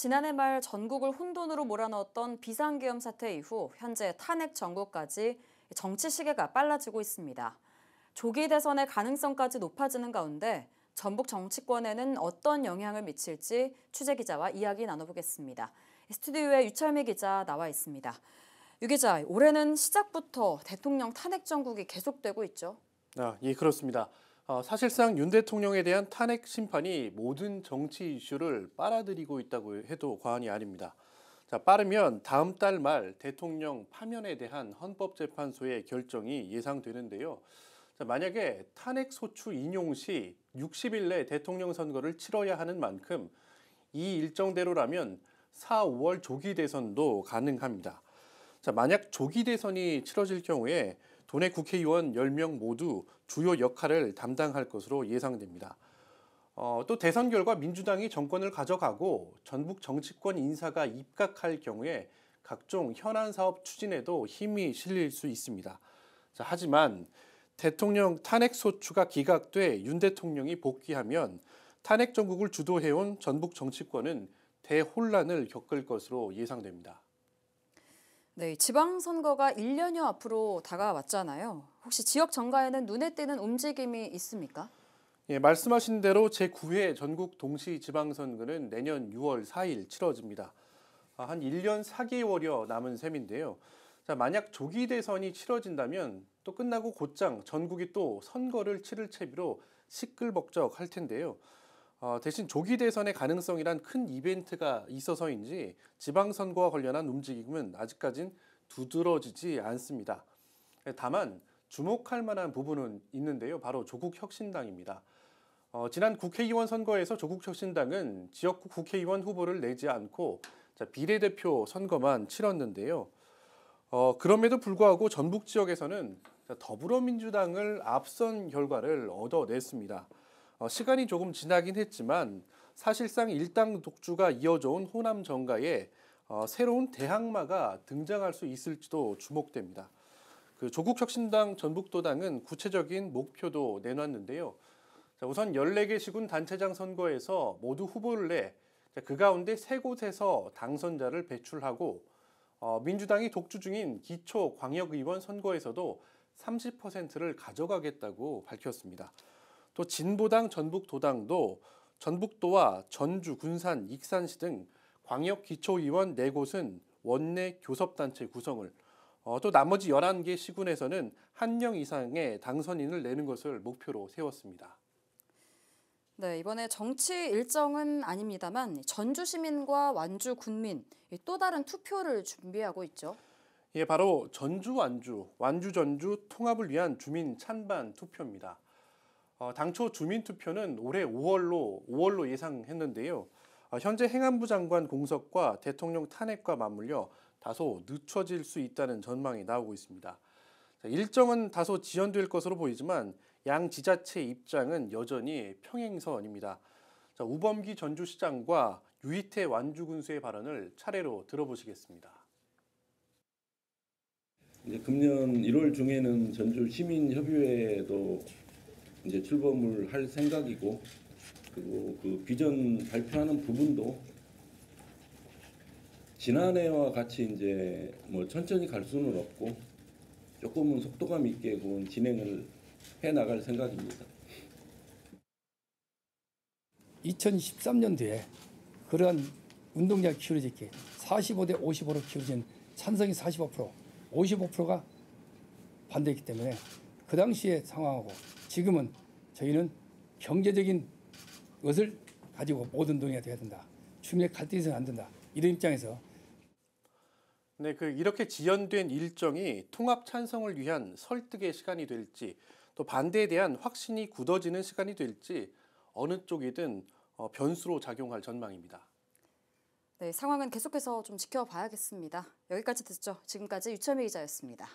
지난해 말 전국을 혼돈으로 몰아넣었던 비상계엄 사태 이후 현재 탄핵 정국까지 정치 시계가 빨라지고 있습니다. 조기 대선의 가능성까지 높아지는 가운데 전북 정치권에는 어떤 영향을 미칠지 취재 기자와 이야기 나눠보겠습니다. 스튜디오에 유철미 기자 나와 있습니다. 유 기자, 올해는 시작부터 대통령 탄핵 정국이 계속되고 있죠? 예, 그렇습니다. 사실상 윤 대통령에 대한 탄핵 심판이 모든 정치 이슈를 빨아들이고 있다고 해도 과언이 아닙니다. 자, 빠르면 다음 달 말 대통령 파면에 대한 헌법재판소의 결정이 예상되는데요. 자, 만약에 탄핵 소추 인용 시 60일 내 대통령 선거를 치러야 하는 만큼 이 일정대로라면 4, 5월 조기 대선도 가능합니다. 자, 만약 조기 대선이 치러질 경우에 도내 국회의원 10명 모두 주요 역할을 담당할 것으로 예상됩니다. 또 대선 결과 민주당이 정권을 가져가고 전북 정치권 인사가 입각할 경우에 각종 현안 사업 추진에도 힘이 실릴 수 있습니다. 자, 하지만 대통령 탄핵 소추가 기각돼 윤 대통령이 복귀하면 탄핵 정국을 주도해온 전북 정치권은 대혼란을 겪을 것으로 예상됩니다. 네, 지방선거가 1년여 앞으로 다가왔잖아요. 혹시 지역 정가에는 눈에 띄는 움직임이 있습니까? 예, 말씀하신 대로 제9회 전국 동시지방선거는 내년 6월 4일 치러집니다. 한 1년 4개월여 남은 셈인데요. 자, 만약 조기 대선이 치러진다면 또 끝나고 곧장 전국이 또 선거를 치를 채비로 시끌벅적할 텐데요. 대신 조기 대선의 가능성이란 큰 이벤트가 있어서인지 지방선거와 관련한 움직임은 아직까진 두드러지지 않습니다. 다만 주목할 만한 부분은 있는데요. 바로 조국혁신당입니다. 지난 국회의원 선거에서 조국혁신당은 지역구 국회의원 후보를 내지 않고 비례대표 선거만 치렀는데요. 그럼에도 불구하고 전북 지역에서는 더불어민주당을 앞선 결과를 얻어냈습니다. 시간이 조금 지나긴 했지만 사실상 일당 독주가 이어져온 호남 정가에 새로운 대항마가 등장할 수 있을지도 주목됩니다. 그 조국혁신당 전북도당은 구체적인 목표도 내놨는데요. 자, 우선 14개 시군 단체장 선거에서 모두 후보를 내 그 가운데 3곳에서 당선자를 배출하고 민주당이 독주 중인 기초 광역의원 선거에서도 30%를 가져가겠다고 밝혔습니다. 또 진보당 전북도당도 전북도와 전주, 군산, 익산시 등 광역 기초의원 4곳은 원내 교섭단체 구성을, 또 나머지 11개 시군에서는 1명 이상의 당선인을 내는 것을 목표로 세웠습니다. 네, 이번에 정치 일정은 아닙니다만 전주 시민과 완주 군민 또 다른 투표를 준비하고 있죠. 예, 바로 전주 완주, 완주 전주 통합을 위한 주민 찬반 투표입니다. 당초 주민 투표는 올해 5월로 예상했는데요. 현재 행안부 장관 공석과 대통령 탄핵과 맞물려 다소 늦춰질 수 있다는 전망이 나오고 있습니다. 일정은 다소 지연될 것으로 보이지만 양 지자체 입장은 여전히 평행선입니다. 우범기 전주시장과 유희태 완주군수의 발언을 차례로 들어보시겠습니다. 이제 금년 1월 중에는 전주 시민협의회도 이제 출범을 할 생각이고, 그리고 그 비전 발표하는 부분도 지난해와 같이 이제 뭐 천천히 갈 수는 없고 조금은 속도감 있게 진행을 해 나갈 생각입니다. 2013년도에 그러한 운동장이 키워지게 45대 55로 키워진 찬성이 45%, 55%가 반대했기 때문에 그 당시의 상황하고 지금은 저희는 경제적인 것을 가지고 모든 동의가 돼야 된다. 주민의 갈등이 있어서는 안 된다. 이런 입장에서 네, 이렇게 지연된 일정이 통합 찬성을 위한 설득의 시간이 될지 또 반대에 대한 확신이 굳어지는 시간이 될지 어느 쪽이든 변수로 작용할 전망입니다. 네, 상황은 계속해서 좀 지켜봐야겠습니다. 여기까지 듣죠. 지금까지 유철미 기자였습니다.